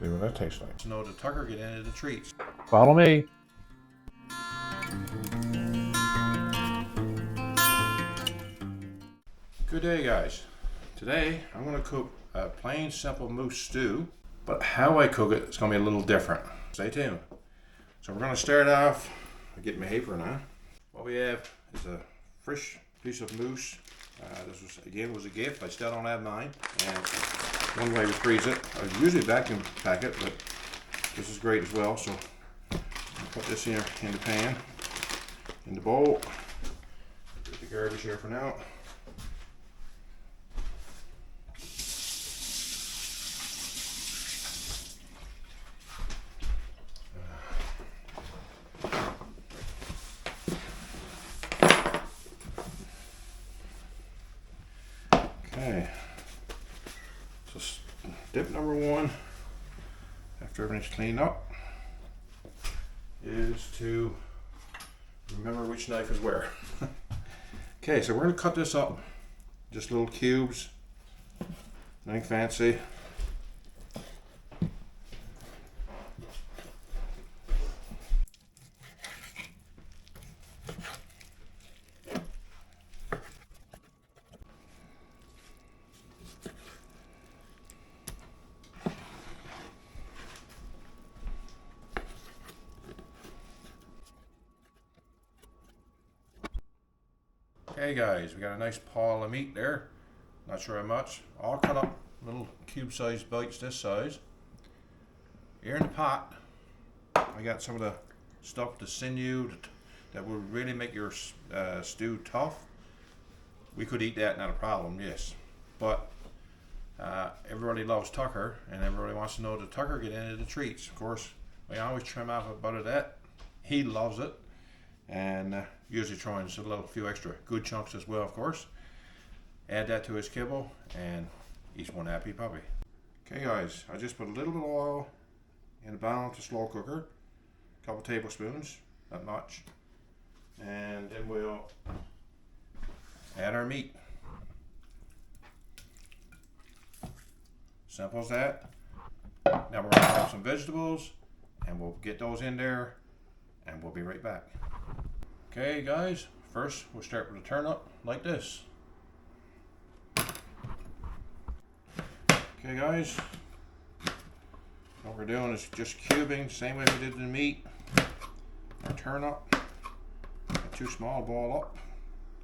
See what that tastes like. To know the tucker get into the treats. Follow me. Good day, guys. Today I'm going to cook a plain simple moose stew, but how I cook it is going to be a little different. Stay tuned. So we're going to start off by getting my apron on. What we have is a fresh piece of moose. This was a gift. I still don't have mine. And one way we freeze it. I usually vacuum pack it, but this is great as well. So put this here in the pan, in the bowl. Get the garbage here for now. Okay, so dip number one, after everything's cleaned up, is to remember which knife is where. Okay, so we're going to cut this up, just little cubes, nothing fancy. Okay guys, we got a nice pile of meat there, not sure how much, all cut up little cube sized bites this size. Here in the pot, I got some of the stuff, the sinew, that would really make your stew tough. We could eat that, not a problem, yes. But everybody loves tucker, and everybody wants to know the tucker get into the treats. Of course, we always trim off a bit of that. He loves it. And usually throwing just a few extra good chunks as well, of course. Add that to his kibble, and he's one happy puppy. Okay guys, I just put a little bit of oil in the bottom of the slow cooker, a couple tablespoons, not much, and then we'll add our meat. Simple as that. Now we're gonna have some vegetables, and we'll get those in there, and we'll be right back. Okay guys, first we'll start with a turnip like this. Okay guys, what we're doing is just cubing, same way we did the meat. Our turnip, not too small, ball up,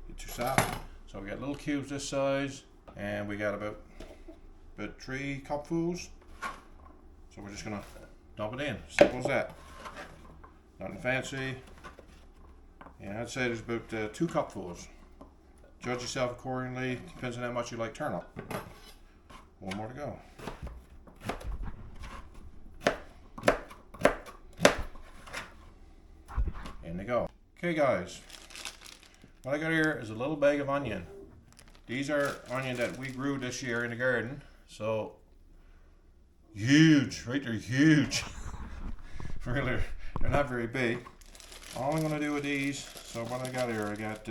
get too soft. So we got little cubes this size, and we got about 3 cupfuls. So we're just gonna dump it in, simple as that. Nothing fancy. Yeah, I'd say there's about 2 cupfuls. Judge yourself accordingly, depends on how much you like turnip. One more to go. In they go. Okay guys, what I got here is a little bag of onion. These are onion that we grew this year in the garden, so huge, right? They're huge. Really, they're not very big. All I'm going to do with these, so what I got here, I got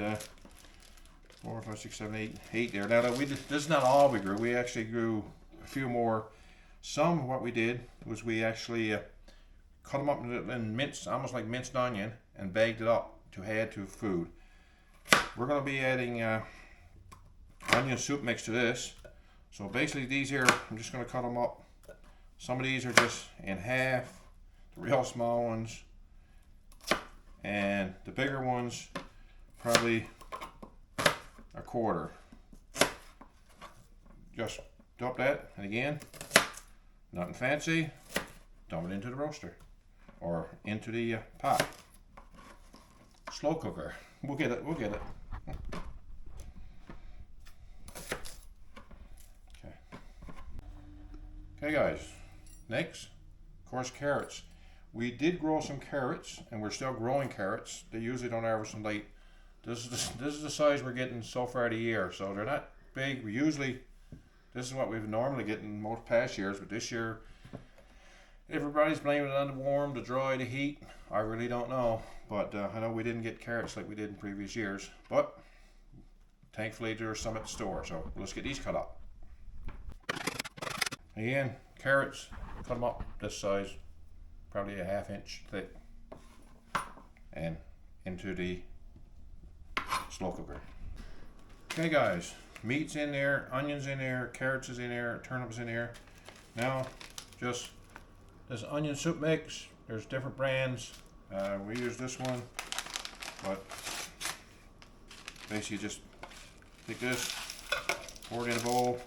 4, 5, 6, 7, 8 there. Now, this is not all we grew. We actually grew a few more. Some of what we did was we actually cut them up in minced, almost like minced onion, and bagged it up to add to food. We're going to be adding onion soup mix to this. So basically these here, I'm just going to cut them up. Some of these are just in half, the real small ones. And the bigger ones, probably a quarter. Just dump that, and again, nothing fancy, dump it into the roaster, or into the pot. Slow cooker, we'll get it. Okay guys, next, of course, carrots. We did grow some carrots, and we're still growing carrots. They usually don't harvest them late. This is the size we're getting so far the year, so they're not big. This is what we've normally getting in most past years, but this year, everybody's blaming it on the warm, the dry, the heat. I really don't know, but I know we didn't get carrots like we did in previous years, but thankfully there's some at the store, so let's get these cut up. Again, carrots, cut them up this size, probably a 1/2 inch thick, and into the slow cooker. Okay guys, meat's in there, onions in there, carrots is in there, turnips in there. Now just this onion soup mix, there's different brands. We use this one, but basically just take this, pour it in a bowl,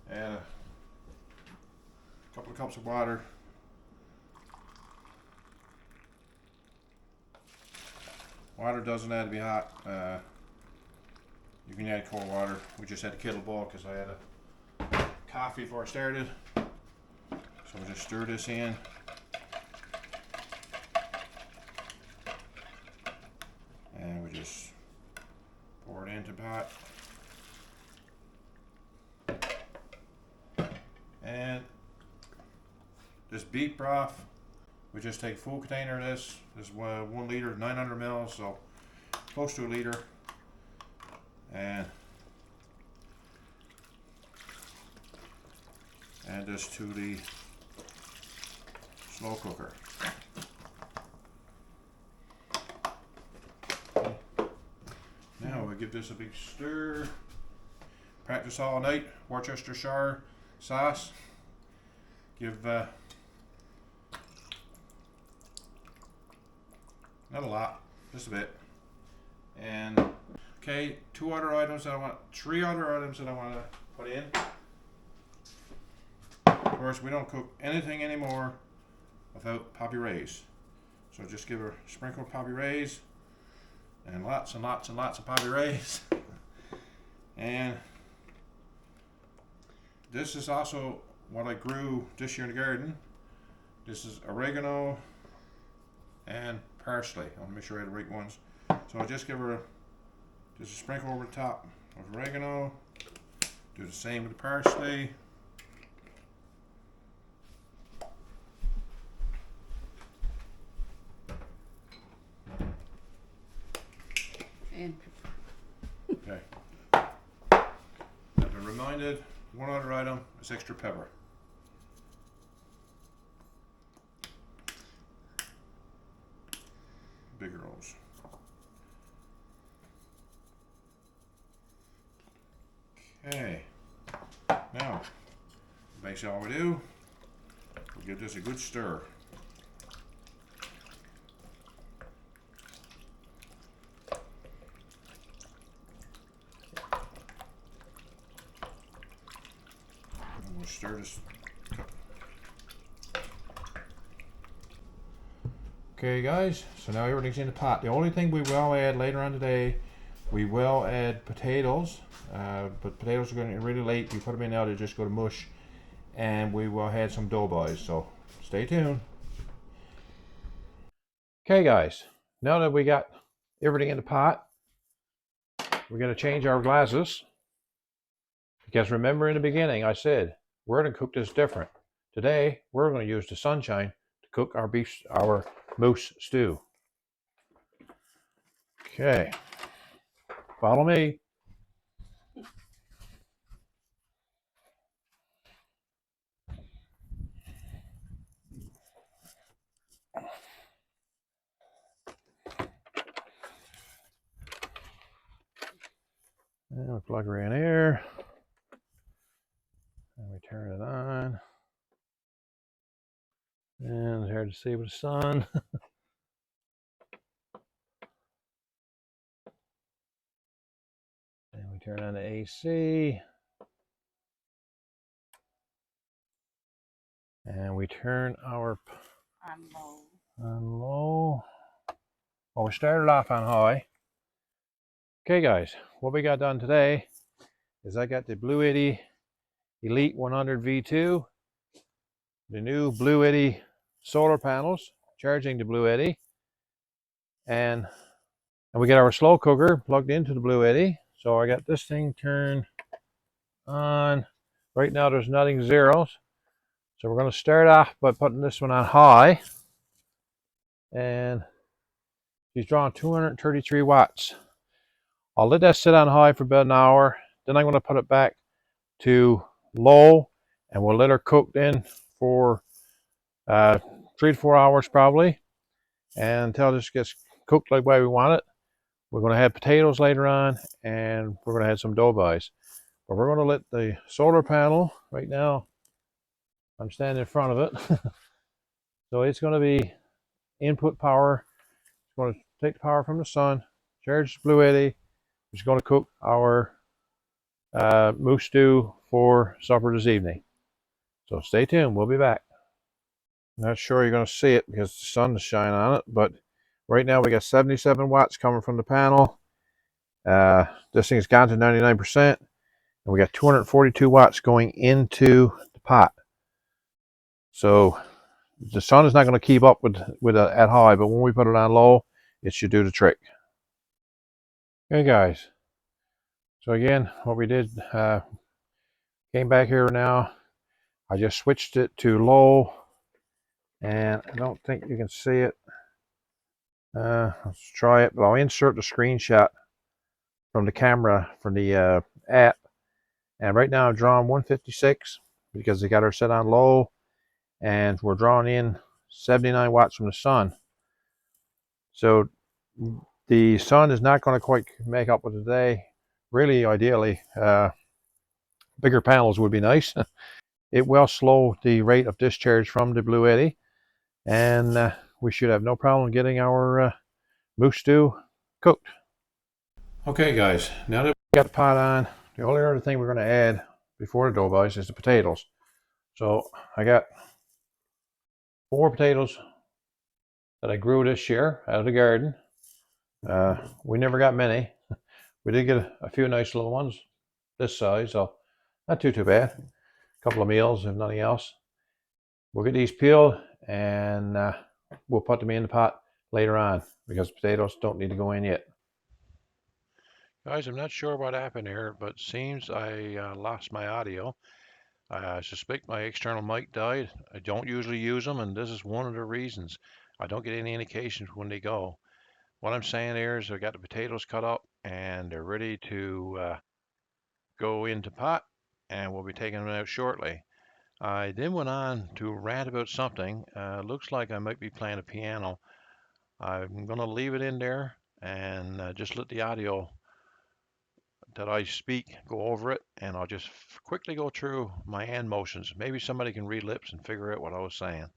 and a couple of cups of water. Water doesn't have to be hot. You can add cold water. We just had a kettle boil because I had a coffee before I started. So we'll just stir this in. And we just pour it into the pot. And this beef broth, we just take a full container of this. This is 1 liter, 900 mils, so close to a liter. And add this to the slow cooker. Now we give this a big stir. Practice all night. Worcestershire sauce. Give not a lot, just a bit. And okay, 3 other items that I want to put in. Of course, we don't cook anything anymore without poppy rays. So just give a sprinkle of poppy rays, and lots and lots and lots of poppy rays. And this is also what I grew this year in the garden. This is oregano and parsley. I want to make sure I have the right ones. So I'll just give her just a sprinkle over the top of oregano. Do the same with the parsley. And Okay. I've been reminded, one other item is extra pepper. Bigger rolls. Okay. Now, basically all we do, we give this a good stir. And we'll stir this. Okay guys, so now everything's in the pot. The only thing we will add later on today, we will add potatoes, but potatoes are going to be really late. You put them in now, they just go to mush, and we will add some dough boys, so stay tuned. Okay guys, now that we got everything in the pot, we're going to change our glasses, because remember in the beginning I said we're going to cook this different. Today we're going to use the sunshine to cook our moose stew. Okay, follow me. And we plug her in here, and we turn it on, and it's hard to see with the sun. And we turn on the AC, and we turn our on low. Well, we started off on high. Okay guys, what we got done today is I got the BLUETTI Elite 100 V2, the new BLUETTI solar panels charging the BLUETTI, and we get our slow cooker plugged into the BLUETTI. So I got this thing turned on. Right now there's nothing zeros, so we're going to start off by putting this one on high, and she's drawing 233 watts. I'll let that sit on high for about an hour, then I'm going to put it back to low, and we'll let her cook then for 3 to 4 hours probably, and until this gets cooked like the way we want it. We're going to have potatoes later on, and we're going to have some dough buys. But we're going to let the solar panel, right now, I'm standing in front of it. So it's going to be input power. It's going to take the power from the sun, charge the BLUETTI, which is going to cook our moose stew for supper this evening. So stay tuned, we'll be back. Not sure you're going to see it because the sun is shining on it, but right now we got 77 watts coming from the panel. This thing's gone to 99%, and we got 242 watts going into the pot. So the sun is not going to keep up with it at high, but when we put it on low, it should do the trick. Okay, guys. So again, what we did, came back here now. I just switched it to low, and I don't think you can see it. Let's try it, but I'll insert the screenshot from the camera from the app. And right now I'm drawing 156 because they got her set on low, and we're drawing in 79 watts from the sun. So the sun is not going to quite make up with the day. Really, ideally, bigger panels would be nice. It will slow the rate of discharge from the BLUETTI, and we should have no problem getting our moose stew cooked. Okay, guys, now that we got the pot on, the only other thing we're going to add before the dough buys is the potatoes. So I got 4 potatoes that I grew this year out of the garden. We never got many. We did get a few nice little ones this size, so not too bad. A couple of meals, if nothing else. We'll get these peeled, and we'll put them in the pot later on because potatoes don't need to go in yet. Guys, I'm not sure what happened here, but it seems I lost my audio. I suspect my external mic died. I don't usually use them, and this is one of the reasons. I don't get any indications when they go. What I'm saying here is I got the potatoes cut up, and they're ready to go into pot, and we'll be taking them out shortly. I then went on to rant about something. Looks like I might be playing a piano. I'm going to leave it in there and just let the audio that I speak go over it, and I'll just quickly go through my hand motions. Maybe somebody can read lips and figure out what I was saying.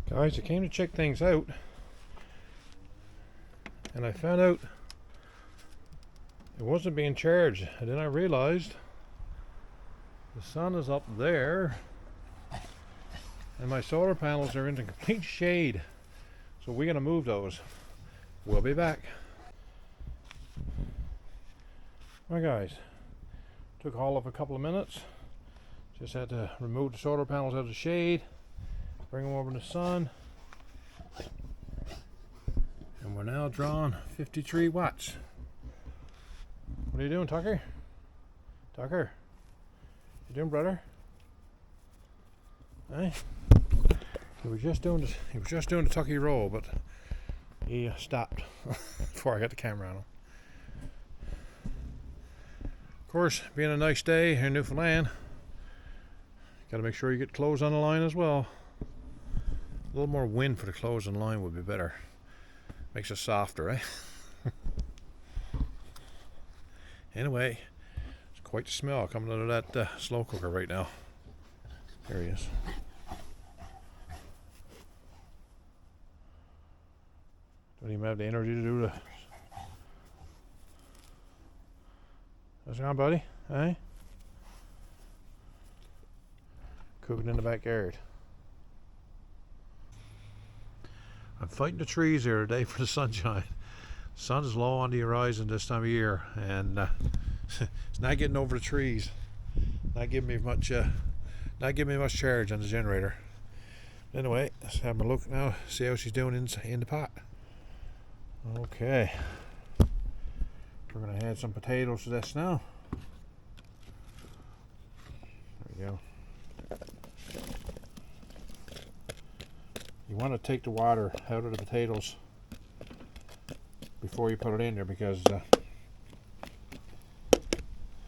Guys, I came to check things out, and I found out it wasn't being charged. And then I realized the sun is up there, and my solar panels are in the complete shade. So we're going to move those. We'll be back. Alright, guys, took all of a couple of minutes. Just had to remove the solar panels out of the shade, bring them over in the sun, and we're now drawing 53 watts. What are you doing, Tucker? Tucker, you doing, brother? Hey, he was just doing the Tucky roll, but he stopped before I got the camera on him. Of course, being a nice day here in Newfoundland, got to make sure you get clothes on the line as well. A little more wind for the clothes on the line would be better. Makes it softer, eh? Anyway, it's quite the smell coming out of that slow cooker right now. There he is. Don't even have the energy to do the... What's going on, buddy? Hey? Cooking in the backyard. I'm fighting the trees here today for the sunshine. Sun is low on the horizon this time of year, and it's not getting over the trees. Not giving me much charge on the generator. Anyway, let's have a look now. See how she's doing in the pot. Okay, we're gonna add some potatoes to this now. go. You want to take the water out of the potatoes before you put it in there, because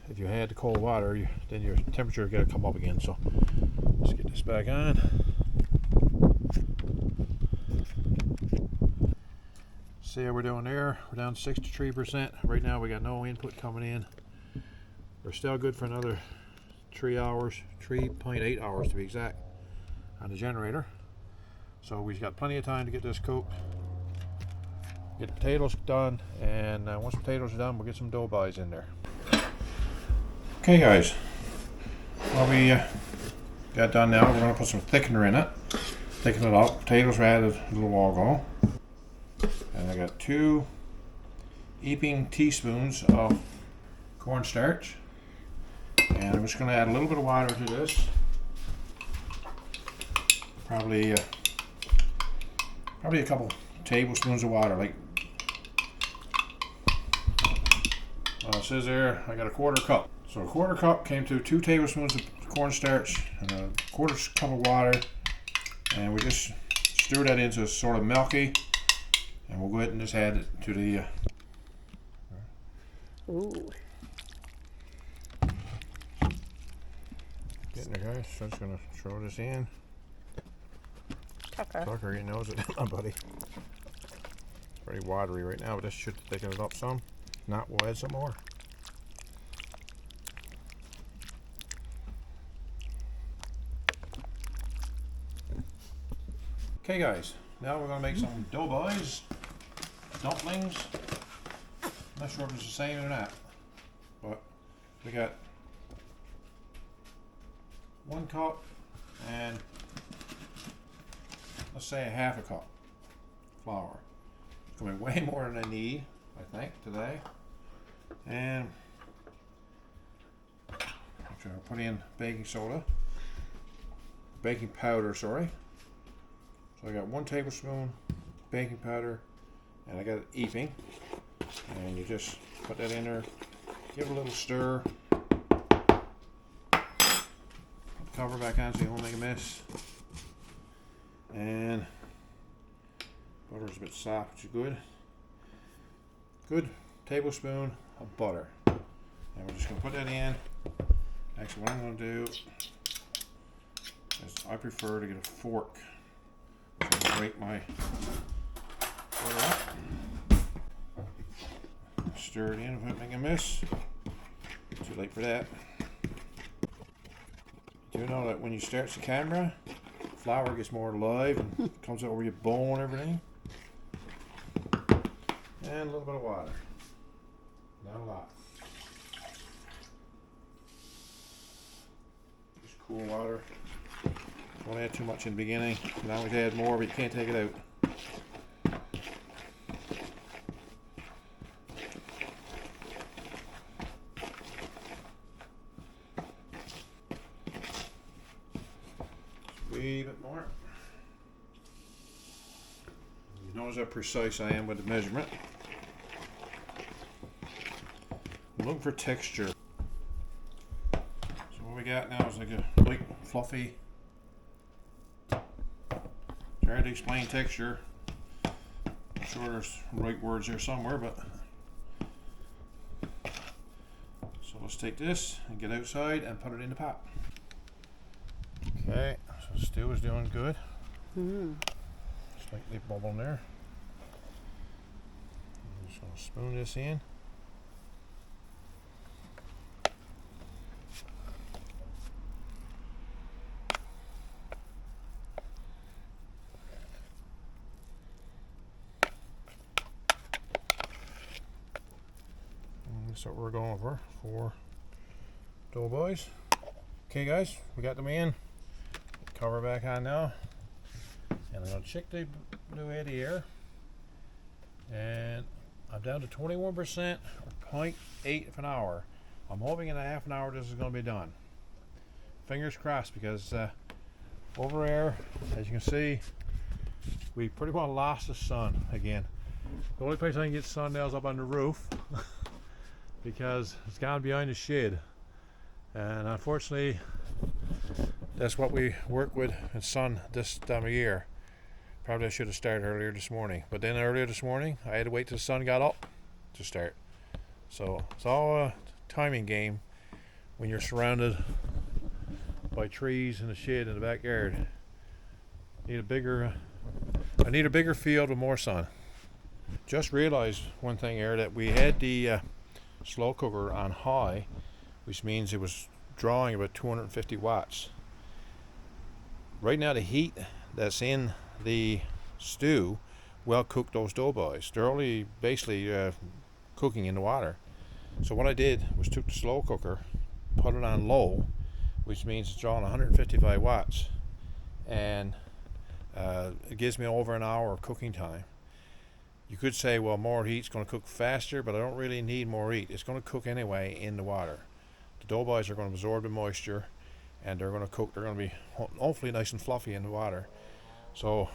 if you had the cold water, then your temperature got to come up again. So let's get this back on. See how we're doing there? We're down 63%. Right now we got no input coming in. We're still good for another 3 hours, 3.8 hours to be exact, on the generator. So we've got plenty of time to get this cooked, get the potatoes done, and once the potatoes are done, we'll get some dough buys in there. Okay guys, well we got done now. We're going to put some thickener in it, thicken it up. Potatoes were added a little while ago. And I got 2 heaping teaspoons of cornstarch. And I'm just going to add a little bit of water to this. Probably a couple tablespoons of water. Like, it says there I got a 1/4 cup. So a 1/4 cup came to 2 tablespoons of cornstarch and a 1/4 cup of water. And we just stir that into sort of milky. And we'll go ahead and just add it to the Ooh. Getting there, guys. So I'm just gonna throw this in. Tucker, he knows it, buddy. It's very watery right now, but this should thicken it up some. If not, we'll add some more. Okay guys, now we're going to make some dough buys, dumplings. I'm not sure if it's the same or not, but we got 1 cup and let's say a 1/2 cup flour. It's going to be way more than I need, I think, today. And actually I'll put in baking powder, sorry. So I got 1 tablespoon baking powder, and I got it heaping, and you just put that in there, give it a little stir, put the cover back on so you won't make a mess, and butter's a bit soft, which is good tablespoon of butter, and we're just going to put that in. Actually, what I'm going to do is I prefer to get a fork. Break my butter up. Stir it in without making a mess. Too late for that. Do you know that when you start the camera, flour gets more alive and comes out over your bowl and everything? And a little bit of water. Not a lot. Just cool water. Don't add too much in the beginning. You can always add more, but you can't take it out. Just a wee bit more. You notice how precise I am with the measurement. I'm looking for texture. So what we got now is like a light, fluffy. Hard to explain texture. I'm sure there's right words there somewhere, but so let's take this and get outside and put it in the pot. Okay, so the stew is doing good. Mm. Slightly bubbling there. I'm just gonna spoon this in. That's what we're going for dough boys. Okay guys, we got them in. Cover back on now. And I'm going to check the BLUETTI here. And I'm down to 21% or 0.8 of an hour. I'm hoping in a half an hour this is going to be done. Fingers crossed, because over there, as you can see, we pretty well lost the sun again. The only place I can get sun now is up on the roof. Because it's gone behind the shed, and unfortunately that's what we work with in sun this time of year. Probably I should have started earlier this morning, but then earlier this morning I had to wait till the sun got up to start. So it's all a timing game when you're surrounded by trees and the shade in the backyard. I need a bigger field with more sun. Just realized one thing here, that we had the slow cooker on high, which means it was drawing about 250 watts. Right now the heat that's in the stew will cook those doughboys. They're only basically cooking in the water. So what I did was took the slow cooker, put it on low, which means it's drawing 155 watts, and it gives me over an hour of cooking time. You could say, well, more heat's going to cook faster, but I don't really need more heat. It's going to cook anyway in the water. The doughboys are going to absorb the moisture, and they're going to cook. They're going to be hopefully nice and fluffy in the water. So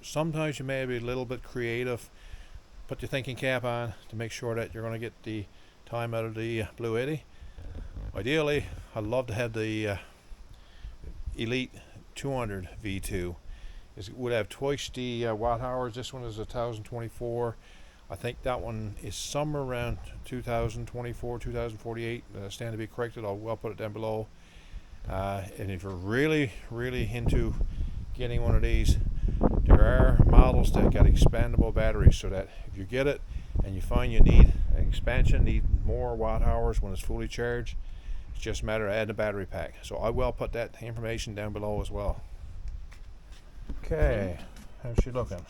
sometimes you may be a little bit creative. Put your thinking cap on to make sure that you're going to get the time out of the BLUETTI. Ideally, I'd love to have the Elite 200 V2. It would have twice the watt hours. This one is 1024. I think that one is somewhere around 2024, 2048. Stand to be corrected. I'll put it down below. And if you're really into getting one of these, there are models that got expandable batteries, so that if you get it and you find you need an expansion, need more watt hours when it's fully charged, it's just a matter of adding a battery pack. So I will put that information down below as well. Okay, how's she looking?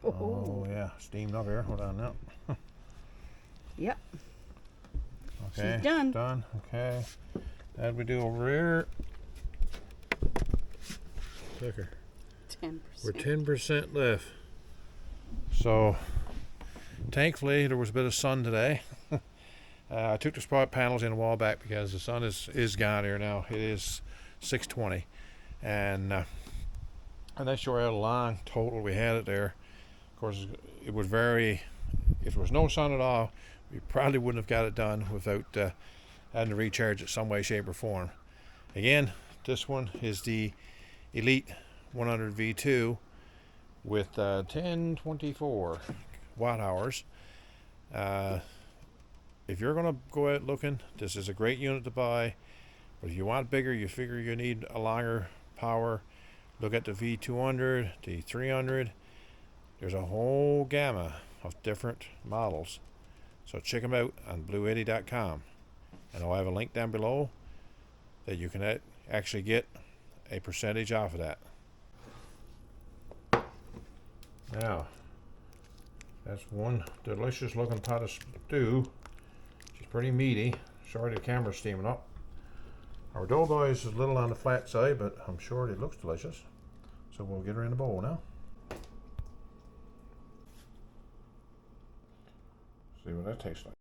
Oh yeah, steamed up here. Hold on now. Yep. Okay, she's done. Done. Okay. How'd we do over here? Look her. 10%. We're 10% left. So, thankfully, there was a bit of sun today. I took the spot panels in a while back because the sun is gone here now. It is 6:20, and that's sure how long total we had it there. Of course, it would vary. If there was no sun at all, we probably wouldn't have got it done without having to recharge it some way, shape, or form. Again, this one is the Elite 100 V2 with 1024 watt hours. If you're going to go out looking, this is a great unit to buy. But if you want bigger, you figure you need a longer power, look at the V200, the 300. There's a whole gamma of different models. So check them out on BLUETTI.com. And I'll have a link down below that you can actually get a percentage off of that. Now, that's one delicious looking pot of stew. She's pretty meaty. Sorry the camera's steaming up. Our doughboy is a little on the flat side, but I'm sure it looks delicious. So we'll get her in the bowl now. See what that tastes like.